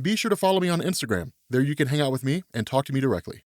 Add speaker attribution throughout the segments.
Speaker 1: Be sure to follow me on Instagram. There you can hang out with me and talk to me directly.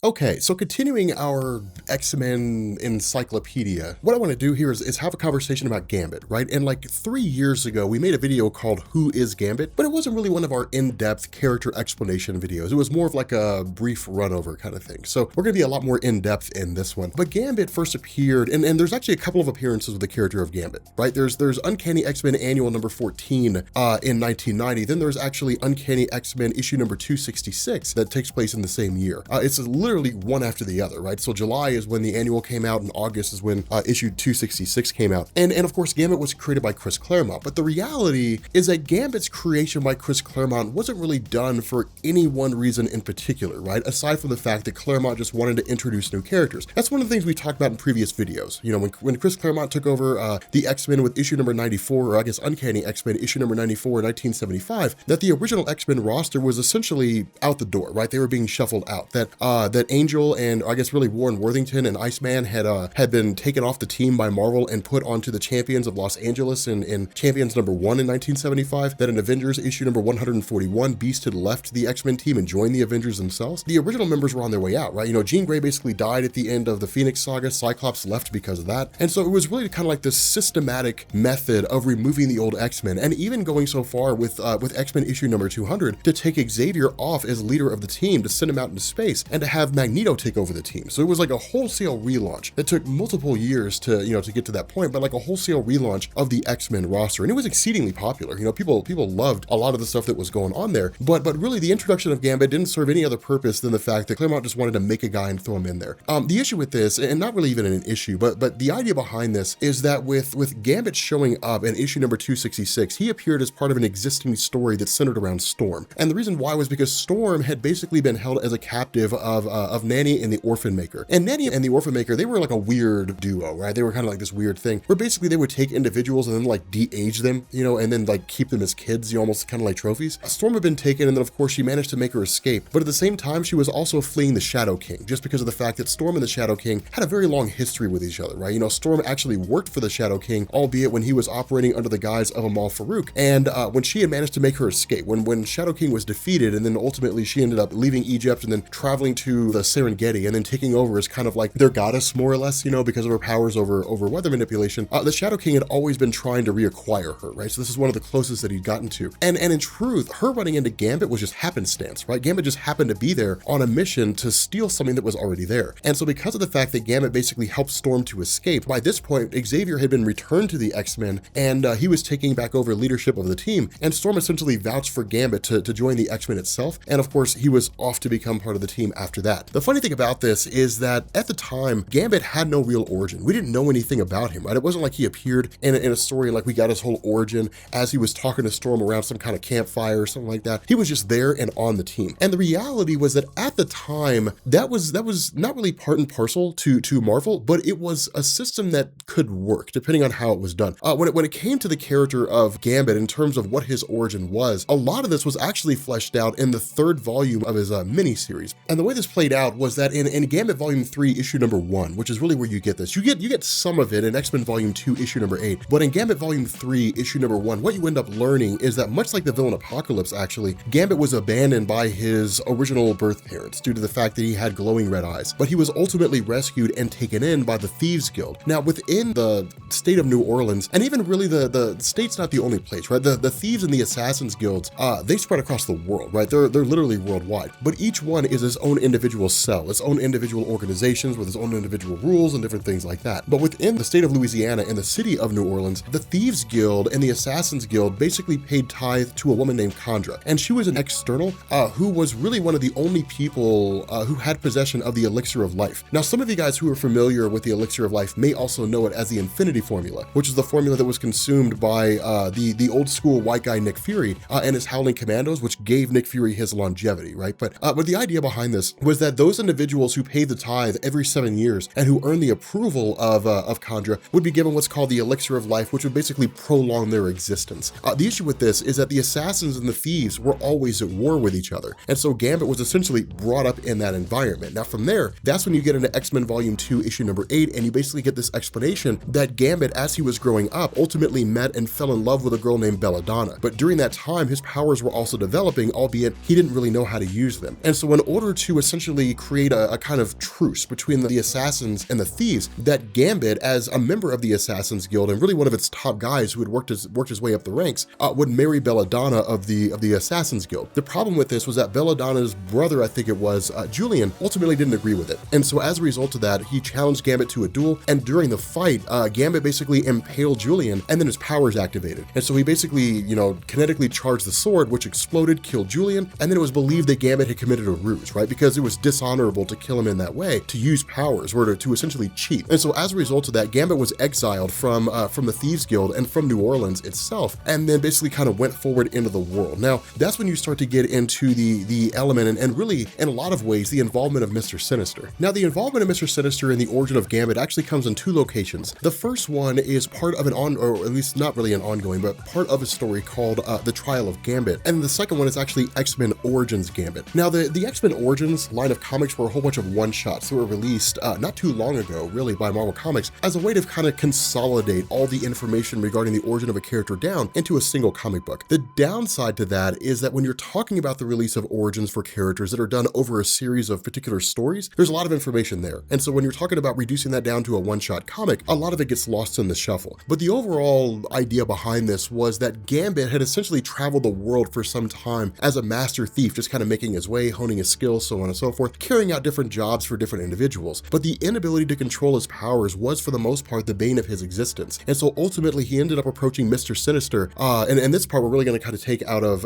Speaker 1: Okay, so continuing our X-Men encyclopedia, what I want to do here is have a conversation about Gambit, right? And like 3 years ago, we made a video called Who is Gambit? But it wasn't really one of our in-depth character explanation videos. It was more of like a brief run-over kind of thing. So we're going to be a lot more in-depth in this one. But Gambit first appeared, and there's actually a couple of appearances with the character of Gambit, right? There's Uncanny X-Men Annual number 14 in 1990. Then there's actually Uncanny X-Men issue number 266 that takes place in the same year. It's literally one after the other, right? So July is when the annual came out, and August is when issue 266 came out. And of course, Gambit was created by Chris Claremont. But the reality is that Gambit's creation by Chris Claremont wasn't really done for any one reason in particular, right? Aside from the fact that Claremont just wanted to introduce new characters. That's one of the things we talked about in previous videos. You know, when Chris Claremont took over the X-Men with issue number 94, or I guess Uncanny X-Men issue number 94 in 1975, that the original X-Men roster was essentially out the door, right? They were being shuffled out. That Angel and I guess really Warren Worthington and Iceman had been taken off the team by Marvel and put onto the Champions of Los Angeles in Champions number 1 in 1975. That in Avengers issue number 141, Beast had left the X-Men team and joined the Avengers themselves. The original members were on their way out, right? You know, Jean Grey basically died at the end of the Phoenix Saga. Cyclops left because of that. And so it was really kind of like this systematic method of removing the old X-Men, and even going so far with X-Men issue number 200 to take Xavier off as leader of the team, to send him out into space, and to have Magneto take over the team. So it was like a wholesale relaunch that took multiple years to get to that point, but like a wholesale relaunch of the X-Men roster. And it was exceedingly popular. You know, people loved a lot of the stuff that was going on there. But really the introduction of Gambit didn't serve any other purpose than the fact that Claremont just wanted to make a guy and throw him in there. The issue with this, and not really even an issue, but the idea behind this is that with Gambit showing up in issue number 266, he appeared as part of an existing story that centered around Storm. And the reason why was because Storm had basically been held as a captive of Nanny and the Orphan Maker. And Nanny and the Orphan Maker, they were like a weird duo, right? They were kind of like this weird thing where basically they would take individuals and then like de-age them, you know, and then like keep them as kids, you know, almost kind of like trophies. Storm had been taken, and then of course she managed to make her escape. But at the same time, she was also fleeing the Shadow King, just because of the fact that Storm and the Shadow King had a very long history with each other, right? You know, Storm actually worked for the Shadow King, albeit when he was operating under the guise of Amal Farouk. And when she had managed to make her escape, when Shadow King was defeated, and then ultimately she ended up leaving Egypt and then traveling to the Serengeti and then taking over as kind of like their goddess, more or less, you know, because of her powers over weather manipulation, the Shadow King had always been trying to reacquire her, right? So this is one of the closest that he'd gotten to. And in truth, her running into Gambit was just happenstance, right? Gambit just happened to be there on a mission to steal something that was already there. And so because of the fact that Gambit basically helped Storm to escape, by this point, Xavier had been returned to the X-Men, and he was taking back over leadership of the team, and Storm essentially vouched for Gambit to join the X-Men itself. And of course, he was off to become part of the team after that. The funny thing about this is that at the time, Gambit had no real origin. We didn't know anything about him, right? It wasn't like he appeared in a story and like we got his whole origin as he was talking to Storm around some kind of campfire or something like that. He was just there and on the team. And the reality was that at the time, that was not really part and parcel to Marvel, but it was a system that could work depending on how it was done. When it came to the character of Gambit in terms of what his origin was, a lot of this was actually fleshed out in the 3rd volume of his miniseries. And the way this played out was that in Gambit Volume 3, issue number 1, which is really where you get this, you get some of it in X-Men Volume 2, issue number 8, but in Gambit Volume 3, issue number 1, what you end up learning is that much like the villain Apocalypse, actually, Gambit was abandoned by his original birth parents due to the fact that he had glowing red eyes, but he was ultimately rescued and taken in by the Thieves Guild. Now, within the state of New Orleans, and even really the state's not the only place, right? The Thieves and the Assassins Guilds, they spread across the world, right? They're literally worldwide, but each one is its own individual cell, its own individual organizations with its own individual rules and different things like that. But within the state of Louisiana and the city of New Orleans, the Thieves Guild and the Assassins Guild basically paid tithe to a woman named Chandra, and she was an external who was really one of the only people who had possession of the Elixir of Life. Now, some of you guys who are familiar with the Elixir of Life may also know it as the Infinity Formula, which is the formula that was consumed by the old school white guy Nick Fury and his Howling Commandos, which gave Nick Fury his longevity, right? But the idea behind this was was that those individuals who paid the tithe every 7 years and who earned the approval of Kandra would be given what's called the elixir of life, which would basically prolong their existence. The issue with this is that the assassins and the thieves were always at war with each other, and so Gambit was essentially brought up in that environment. Now from there, that's when you get into X-Men Volume 2, issue number 8, and you basically get this explanation that Gambit, as he was growing up, ultimately met and fell in love with a girl named Belladonna. But during that time, his powers were also developing, albeit he didn't really know how to use them. And so in order to essentially create a kind of truce between the assassins and the thieves, that Gambit, as a member of the Assassins Guild and really one of its top guys who had worked his way up the ranks, would marry Belladonna of the Assassins Guild. The problem with this was that Belladonna's brother, I think it was, Julian, ultimately didn't agree with it. And so as a result of that, he challenged Gambit to a duel, and during the fight, Gambit basically impaled Julian, and then his powers activated. And so he basically, you know, kinetically charged the sword, which exploded, killed Julian, and then it was believed that Gambit had committed a ruse, right? Because it was dishonorable to kill him in that way, to use powers, or to essentially cheat. And so as a result of that, Gambit was exiled from the Thieves Guild and from New Orleans itself, and then basically kind of went forward into the world. Now, that's when you start to get into the element and really, in a lot of ways, the involvement of Mr. Sinister. Now, the involvement of Mr. Sinister in the origin of Gambit actually comes in two locations. The first one is part of or at least not really an ongoing, but part of a story called The Trial of Gambit. And the second one is actually X-Men Origins Gambit. Now, the X-Men Origins line of comics were a whole bunch of one-shots that were released not too long ago, really, by Marvel Comics as a way to kind of consolidate all the information regarding the origin of a character down into a single comic book. The downside to that is that when you're talking about the release of origins for characters that are done over a series of particular stories, there's a lot of information there. And so when you're talking about reducing that down to a one-shot comic, a lot of it gets lost in the shuffle. But the overall idea behind this was that Gambit had essentially traveled the world for some time as a master thief, just kind of making his way, honing his skills, so on and so forth, carrying out different jobs for different individuals. But the inability to control his powers was, for the most part, the bane of his existence. And so ultimately, he ended up approaching Mr. Sinister, and this part we're really going to kind of take out of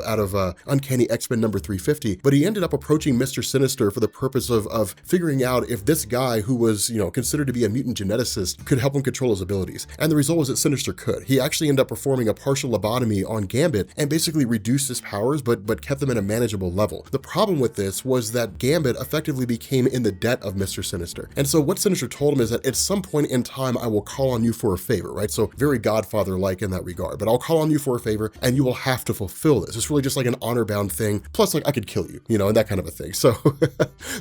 Speaker 1: Uncanny X-Men number 350, but he ended up approaching Mr. Sinister for the purpose of figuring out if this guy, who was, you know, considered to be a mutant geneticist, could help him control his abilities. And the result was that Sinister could. He actually ended up performing a partial lobotomy on Gambit and basically reduced his powers, but kept them at a manageable level. The problem with this was that Gambit effectively became in the debt of Mr. Sinister. And so what Sinister told him is that at some point in time, I will call on you for a favor, right? So very Godfather-like in that regard, but I'll call on you for a favor and you will have to fulfill this. It's really just like an honor-bound thing. Plus, like, I could kill you, you know, and that kind of a thing. So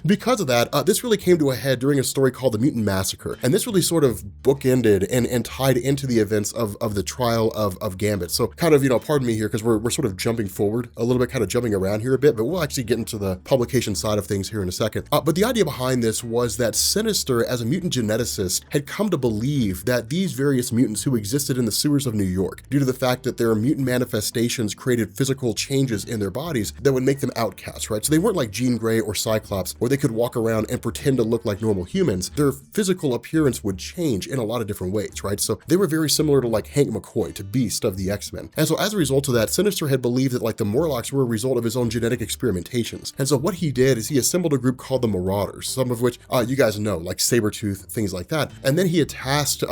Speaker 1: because of that, this really came to a head during a story called The Mutant Massacre. And this really sort of bookended and tied into the events of the trial of Gambit. So kind of, you know, pardon me here, because we're sort of jumping forward a little bit, kind of jumping around here a bit, but we'll actually get into the publication side of things here in a second. But the idea behind this was that Sinister, as a mutant geneticist, had come to believe that these various mutants who existed in the sewers of New York, due to the fact that their mutant manifestations created physical changes in their bodies that would make them outcasts, right? So they weren't like Jean Grey or Cyclops, where they could walk around and pretend to look like normal humans. Their physical appearance would change in a lot of different ways, right? So they were very similar to like Hank McCoy, to Beast of the X-Men. And so as a result of that, Sinister had believed that like the Morlocks were a result of his own genetic experimentations. And so what he did is he assembled a group called the Marauders, some of which you guys know, like Sabretooth, things like that. And then he had tasked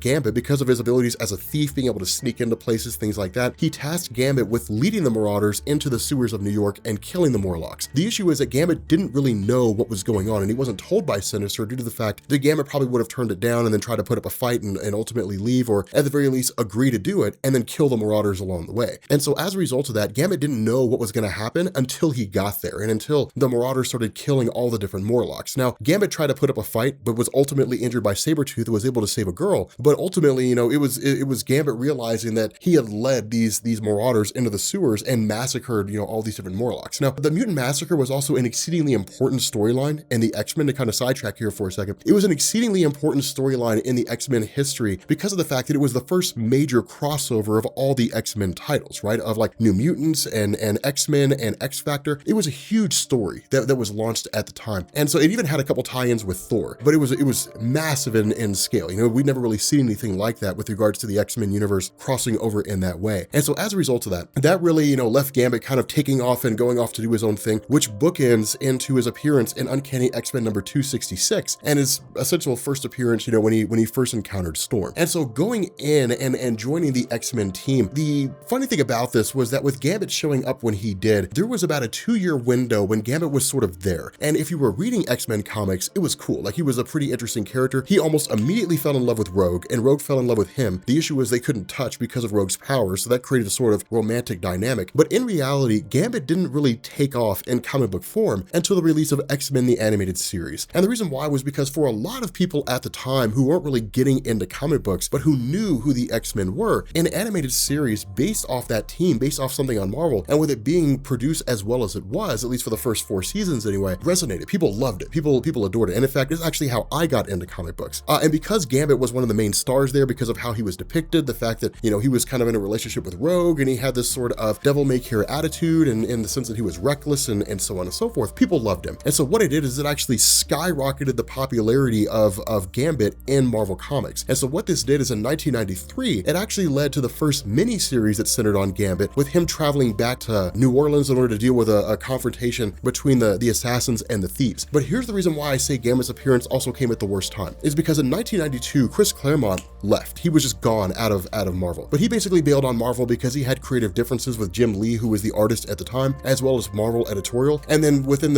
Speaker 1: Gambit, because of his abilities as a thief, being able to sneak into places, things like that. He tasked Gambit with leading the Marauders into the sewers of New York and killing the Morlocks. The issue is that Gambit didn't really know what was going on, and he wasn't told by Sinister due to the fact that Gambit probably would have turned it down and then tried to put up a fight and ultimately leave, or at the very least agree to do it and then kill the Marauders along the way. And so as a result of that, Gambit didn't know what was going to happen until he got there and until the Marauders started killing all the different Morlocks. Now, Gambit tried to put up a fight, but was ultimately injured by Sabretooth, who was able to save a girl. But ultimately, you know, it was Gambit realizing that he had led these Marauders into the sewers and massacred, you know, all these different Morlocks. Now, the Mutant Massacre was also an exceedingly important storyline in the X-Men. To kind of sidetrack here for a second, it was an exceedingly important storyline in the X-Men history because of the fact that it was the first major crossover of all the X-Men titles, right? Of like New Mutants and X-Men and X-Factor. It was a huge story that was launched at the time. And so it even had a couple tie-ins with Thor, but it was massive in scale. You know, we'd never really seen anything like that with regards to the X-Men universe crossing over in that way. And so as a result of that really, you know, left Gambit kind of taking off and going off to do his own thing, which bookends into his appearance in Uncanny X-Men number 266 and his essential first appearance, you know, when he first encountered Storm. And so going in and joining the X-Men team, the funny thing about this was that with Gambit showing up when he did, there was about a 2-year window when Gambit was sort of there. And if you were reading X-Men comics, it was cool. Like, he was a pretty interesting character. He almost immediately fell in love with Rogue, and Rogue fell in love with him. The issue was they couldn't touch because of Rogue's powers, so that created a sort of romantic dynamic. But in reality, Gambit didn't really take off in comic book form until the release of X-Men the Animated Series. And the reason why was because for a lot of people at the time who weren't really getting into comic books, but who knew who the X-Men were, an animated series based off that team, based off something on Marvel, and with it being produced as well as it was, at least for the first 4 seasons anyway, resonated. People loved it. People adored it. And in fact, it's actually how I got into comic books. And because Gambit was one of the main stars there, because of how he was depicted, the fact that, you know, he was kind of in a relationship with Rogue, and he had this sort of devil-may-care attitude, and in the sense that he was reckless and so on and so forth, people loved him. And so what it did is it actually skyrocketed the popularity of Gambit in Marvel Comics. And so what this did is in 1993, it actually led to the first mini-series that centered on Gambit, with him traveling back to New Orleans in order to deal with a confrontation between the assassins and the thieves. But here's the reason why I say Gambit's appearance also came at the worst time, is because in 1992, Chris Claremont left. He was just gone out of Marvel. But he basically bailed on Marvel because he had creative differences with Jim Lee, who was the artist at the time, as well as Marvel editorial. And then within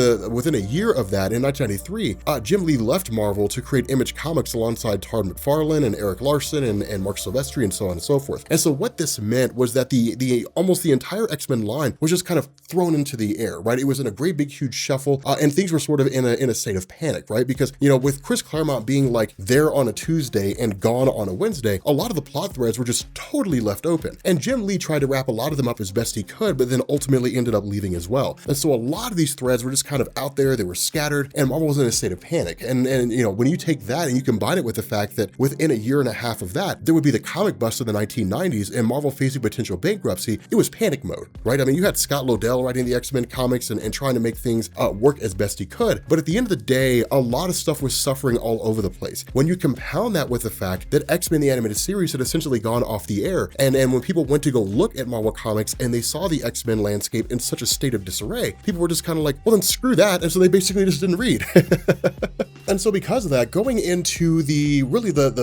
Speaker 1: a year of that, in 1993, Jim Lee left Marvel to create Image Comics alongside Todd McFarlane and Eric Larson and Mark Silvestri and so on and so forth. And so what this meant was that the almost the entire X-Men line was just kind of thrown into the air, right? It was in a great big huge shuffle, and things were sort of in a state of panic, right? Because, you know, with Chris Claremont being like there on a Tuesday and gone on a Wednesday, a lot of the plot threads were just totally left open. And Jim Lee tried to wrap a lot of them up as best he could, but then ultimately ended up leaving as well. And so a lot of these threads were just kind of out there, they were scattered, and Marvel was in a state of panic. And you know, when you take that and you combine it with the fact that within a year and a half of that, there would be the comic bust of the 1990s and Marvel facing potential bankruptcy, it was panic mode, right? I mean, you had Scott Lobdell writing the X-Men comics and trying to make things work as best he could. But at the end of the day, a lot of stuff was suffering all over the place. When you compound that with the fact that X-Men the Animated Series had essentially gone off the air, and when people went to go look at Marvel Comics and they saw the X-Men landscape in such a state of disarray, people were just kind of like, well then screw that, and so they basically just didn't read. And so because of that, going into the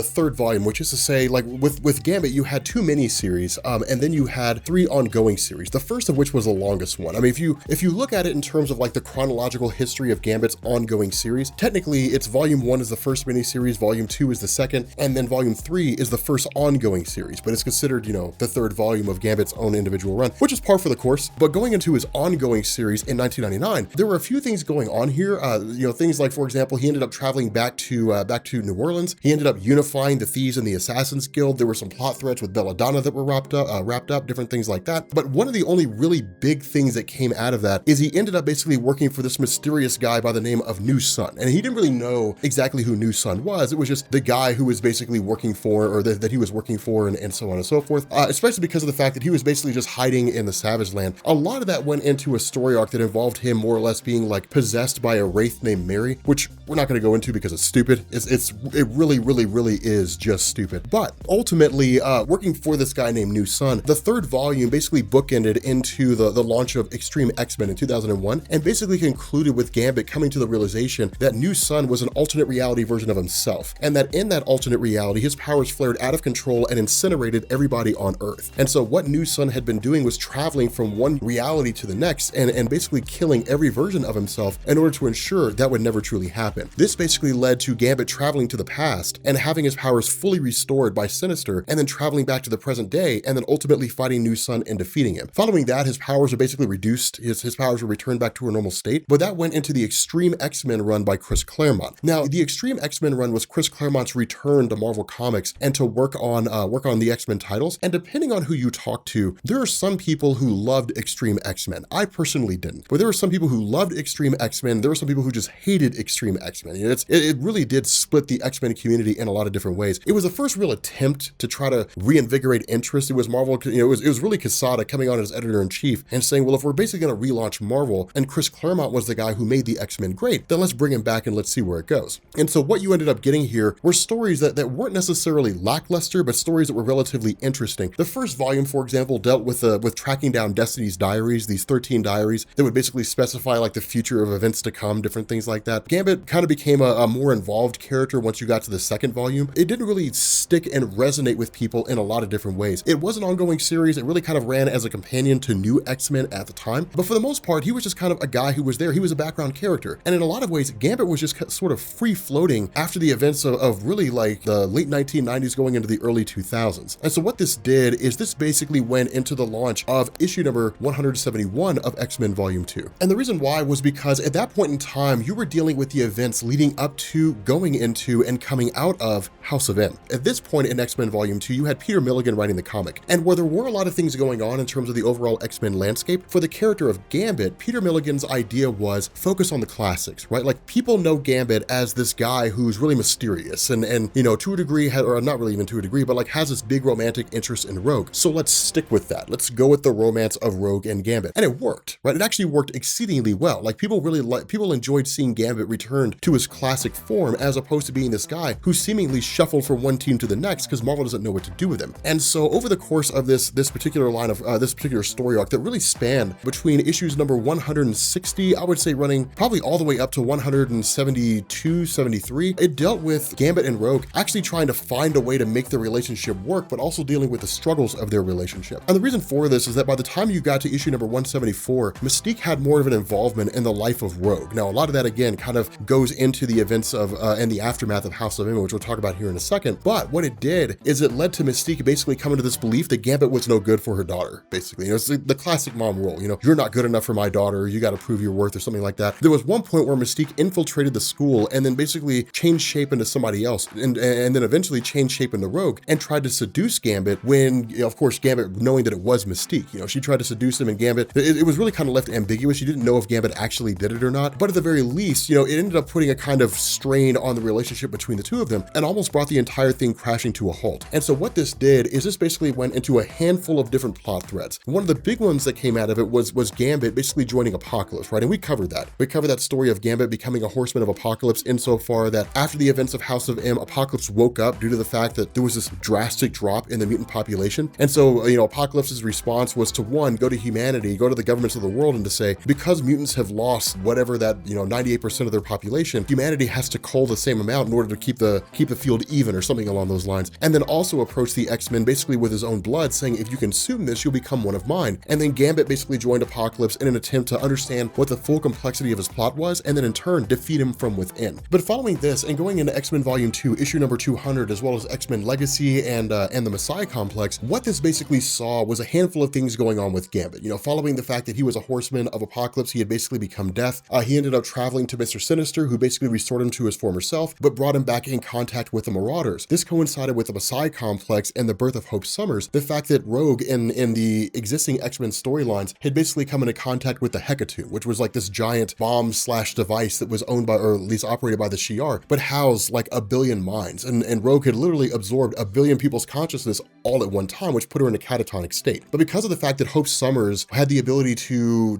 Speaker 1: third volume, which is to say, like with Gambit, you had 2 mini-series, and then you had 3 ongoing series, the first of which was the longest one. I mean, if you look at it in terms of like the chronological history of Gambit's ongoing series, technically it's volume 1 is the first mini-series, volume 2 is the second, and then volume 3 is the first ongoing series, but it's considered, you know, the third volume of Gambit's own individual run, which is par for the course. But going into his ongoing series in 1999, there were a few things going on here, you know, things like, for example, he ended up traveling back to New Orleans. He ended up unifying the Thieves and the Assassins Guild. There were some plot threads with Belladonna that were wrapped up, different things like that. But one of the only really big things that came out of that is he ended up basically working for this mysterious guy by the name of New Sun. And he didn't really know exactly who New Sun was. It was just the guy who was basically working for, or that he was working for, and so on and so forth, especially because of the fact that he was basically just hiding in the Savage Land. A lot of that went into a story arc that involved him more or less being like possessed by a wraith named Mary, which we're not going to go into because it's stupid. It really is just stupid. But ultimately, working for this guy named New Sun, the third volume basically bookended into the launch of Extreme X-Men in 2001, and basically concluded with Gambit coming to the realization that New Sun was an alternate reality version of himself, and that in that alternate reality, his powers flared out of control and incinerated everybody on Earth. And so what New Sun had been doing was traveling from one reality to the next and basically killing every version of himself in order to ensure that would never truly happen. This basically led to Gambit traveling to the past and having his powers fully restored by Sinister, and then traveling back to the present day, and then ultimately fighting New Sun and defeating him. Following that, his powers were basically reduced, his powers were returned back to a normal state, but that went into the Extreme X-Men run by Chris Claremont. Now, the Extreme X-Men run was Chris Claremont's return to Marvel Comics and to work on the X-Men titles, and depending on who you talk to, there are some people who loved Extreme X-Men. I personally didn't, but there were some people who loved Extreme X-Men, there were some people who just hated Extreme X-Men. You know, it really did split the X-Men community in a lot of different ways. It was the first real attempt to try to reinvigorate interest. It was Marvel, you know, it was really Quesada coming on as editor-in-chief and saying, well, if we're basically going to relaunch Marvel, and Chris Claremont was the guy who made the X-Men great, then let's bring him back and let's see where it goes. And so what you ended up getting here were stories that weren't necessarily lackluster, but stories that were relatively interesting. The first volume, for example, dealt with tracking down Destiny's diaries, these 13 diaries that would basically specify like the future of events to come, different things like that. Gambit kind of became became a more involved character once you got to the second volume, it didn't really stick and resonate with people in a lot of different ways. It was an ongoing series. It really kind of ran as a companion to new X-Men at the time, but for the most part, he was just kind of a guy who was there. He was a background character. And in a lot of ways, Gambit was just sort of free floating after the events of really like the late 1990s going into the early 2000s. And so what this did is this basically went into the launch of issue number 171 of X-Men Volume 2. And the reason why was because at that point in time, you were dealing with the events leading up to, going into, and coming out of House of M. At this point in X-Men Volume 2, you had Peter Milligan writing the comic. And where there were a lot of things going on in terms of the overall X-Men landscape, for the character of Gambit, Peter Milligan's idea was focus on the classics, right? Like, people know Gambit as this guy who's really mysterious and you know, to a degree, or not really even to a degree, but like has this big romantic interest in Rogue. So let's stick with that. Let's go with the romance of Rogue and Gambit. And it worked, right? It actually worked exceedingly well. Like, people enjoyed seeing Gambit return to his classic form, as opposed to being this guy who seemingly shuffled from one team to the next because Marvel doesn't know what to do with him. And so over the course of this particular line of this particular story arc that really spanned between issues number 160, I would say running probably all the way up to 172, 73, it dealt with Gambit and Rogue actually trying to find a way to make their relationship work, but also dealing with the struggles of their relationship. And the reason for this is that by the time you got to issue number 174, Mystique had more of an involvement in the life of Rogue. Now, a lot of that, again, kind of goes into the events of and the aftermath of House of M, which we'll talk about here in a second. But what it did is it led to Mystique basically coming to this belief that Gambit was no good for her daughter, basically. You know, it's the classic mom role, you know, you're not good enough for my daughter, you got to prove your worth or something like that. There was one point where Mystique infiltrated the school and then basically changed shape into somebody else and then eventually changed shape into Rogue and tried to seduce Gambit when, you know, of course, Gambit, knowing that it was Mystique, you know, she tried to seduce him, and Gambit, it was really kind of left ambiguous. You didn't know if Gambit actually did it or not, but at the very least, you know, it ended up putting a kind of strain on the relationship between the two of them and almost brought the entire thing crashing to a halt. And so what this did is this basically went into a handful of different plot threads. One of the big ones that came out of it was Gambit basically joining Apocalypse, right? And we covered that. We covered that story of Gambit becoming a Horseman of Apocalypse insofar that after the events of House of M, Apocalypse woke up due to the fact that there was this drastic drop in the mutant population. And so, you know, Apocalypse's response was to, one, go to humanity, go to the governments of the world and to say, because mutants have lost whatever that, you know, 98% of their population, humanity has to cull the same amount in order to keep the field even or something along those lines. And then also approach the X-Men basically with his own blood, saying, if you consume this, you'll become one of mine. And then Gambit basically joined Apocalypse in an attempt to understand what the full complexity of his plot was, and then in turn defeat him from within. But following this and going into X-Men Volume 2, issue number 200, as well as X-Men Legacy and the Messiah Complex, what this basically saw was a handful of things going on with Gambit. You know, following the fact that he was a Horseman of Apocalypse, he had basically become Death. He ended up traveling to Mr. Sinister, who basically restored him to his former self, but brought him back in contact with the Marauders. This coincided with the Messiah Complex and the birth of Hope Summers, the fact that Rogue in the existing X-Men storylines had basically come into contact with the Hecatomb, which was like this giant bomb/device that was owned by, or at least operated by the Shi'ar, but housed like a billion minds. And Rogue had literally absorbed a billion people's consciousness all at one time, which put her in a catatonic state. But because of the fact that Hope Summers had the ability to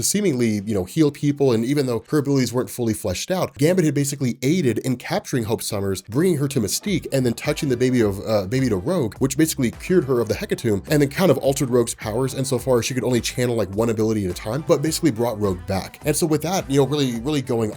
Speaker 1: seemingly, you know, heal people, and even though her abilities weren't fully fleshed out, Gambit had basically aided in capturing Hope Summers, bringing her to Mystique, and then touching the baby to Rogue, which basically cured her of the Hecatomb, and then kind of altered Rogue's powers insofar as she could only channel like one ability at a time, but basically brought Rogue back. And so with that, you know, really going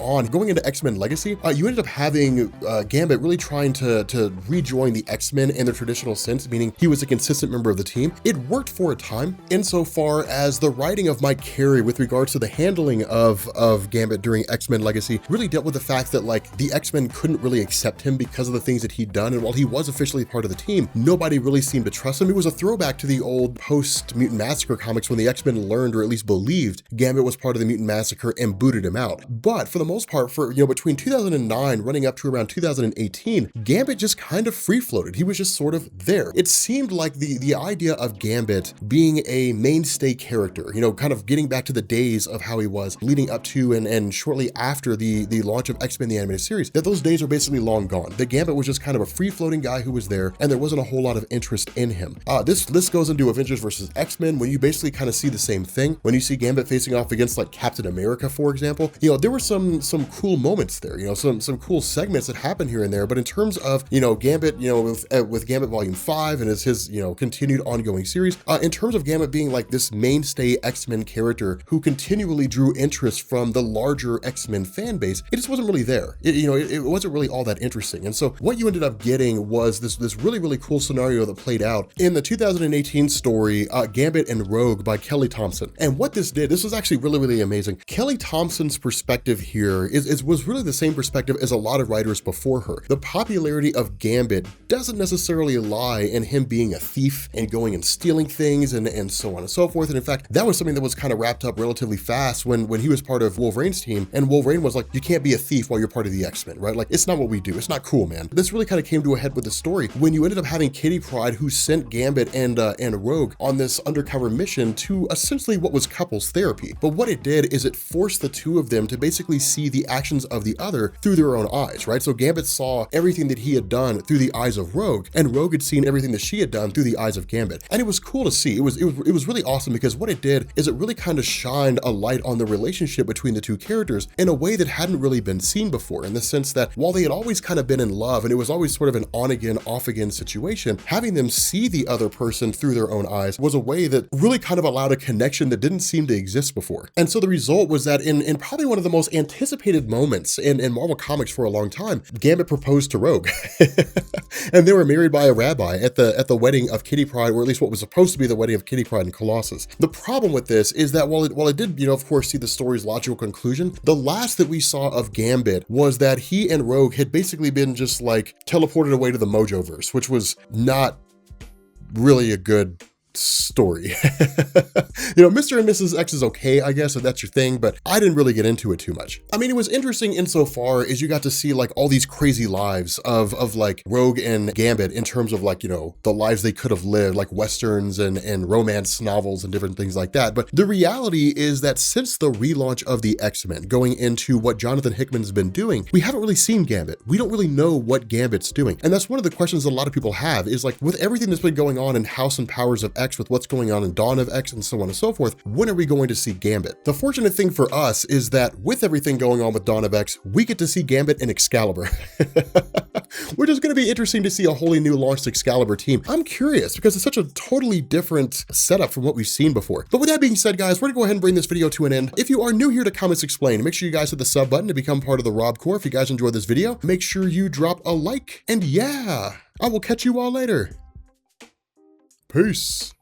Speaker 1: into X-Men Legacy, you ended up having Gambit really trying to rejoin the X-Men in their traditional sense, meaning he was a consistent member of the team. It worked for a time insofar as the writing of Mike Carey with regards to the handling of Gambit during X-Men Legacy really dealt with the fact that like the X-Men couldn't really accept him because of the things that he'd done, and while he was officially part of the team, nobody really seemed to trust him. It was a throwback to the old post-Mutant Massacre comics when the X-Men learned, or at least believed, Gambit was part of the Mutant Massacre and booted him out. But for the most part, for, you know, between 2009 running up to around 2018, Gambit just kind of free-floated. He was just sort of there. It seemed like the idea of Gambit being a mainstay character, you know, kind of getting back to the days of how he was leading up to and shortly after the launch of X-Men the Animated Series, that those days are basically long gone. That Gambit was just kind of a free-floating guy who was there, and there wasn't a whole lot of interest in him. This goes into Avengers versus X-Men, when you basically kind of see the same thing. When you see Gambit facing off against like Captain America, for example, you know, there were some cool moments there, you know, some cool segments that happened here and there. But in terms of, you know, Gambit, you know, with Gambit Volume 5 and as his, you know, continued ongoing series, in terms of Gambit being like this mainstay X-Men character who continually drew interest from the larger X-Men fan base, it just wasn't really there. It wasn't really all that interesting. And so what you ended up getting was this really, really cool scenario that played out in the 2018 story, Gambit and Rogue by Kelly Thompson. And what this did, this was actually really, really amazing. Kelly Thompson's perspective here was really the same perspective as a lot of writers before her. The popularity of Gambit doesn't necessarily lie in him being a thief and going and stealing things and so on and so forth. And in fact, that was something that was kind of wrapped up relatively fast when he was part of Wolverine's team, and Wolverine was like, you can't be a thief while you're part of the X-Men, right? Like, it's not what we do. It's not cool, man. This really kind of came to a head with the story when you ended up having Kitty Pryde, who sent Gambit and Rogue on this undercover mission to essentially what was couples therapy. But what it did is it forced the two of them to basically see the actions of the other through their own eyes, right? So Gambit saw everything that he had done through the eyes of Rogue, and Rogue had seen everything that she had done through the eyes of Gambit. And it was cool to see. It was really awesome because what it did is it really kind of shined a light on the relationship between the two characters in a way that hadn't really been seen before, in the sense that while they had always kind of been in love and it was always sort of an on again, off again situation, having them see the other person through their own eyes was a way that really kind of allowed a connection that didn't seem to exist before. And so the result was that in probably one of the most anticipated moments in Marvel Comics for a long time, Gambit proposed to Rogue. And they were married by a rabbi at the wedding of Kitty Pryde, or at least what was supposed to be the wedding of Kitty Pryde and Colossus. The problem with this is that while it did, of course, see the story's logical conclusion, the last that we saw of Gambit was that he and Rogue had basically been just like teleported away to the Mojoverse, which was not really a good story. Mr. and Mrs. X is okay, I guess, if that's your thing, but I didn't really get into it too much. I mean, it was interesting insofar as you got to see like all these crazy lives of like Rogue and Gambit in terms of like, the lives they could have lived, like Westerns and romance novels and different things like that. But the reality is that since the relaunch of the X-Men, going into what Jonathan Hickman's been doing, we haven't really seen Gambit. We don't really know what Gambit's doing. And that's one of the questions a lot of people have is like, with everything that's been going on in House and Powers of X, with what's going on in Dawn of X and so on and so forth, when are we going to see Gambit? The fortunate thing for us is that with everything going on with Dawn of X, we get to see Gambit and Excalibur. Which is going to be interesting to see a wholly new launched Excalibur team. I'm curious because it's such a totally different setup from what we've seen before. But with that being said, guys, we're gonna go ahead and bring this video to an end. If you are new here to Comics Explained, make sure you guys hit the sub button to become part of the Rob Corps. If you guys enjoyed this video, make sure you drop a like. And yeah, I will catch you all later. Peace.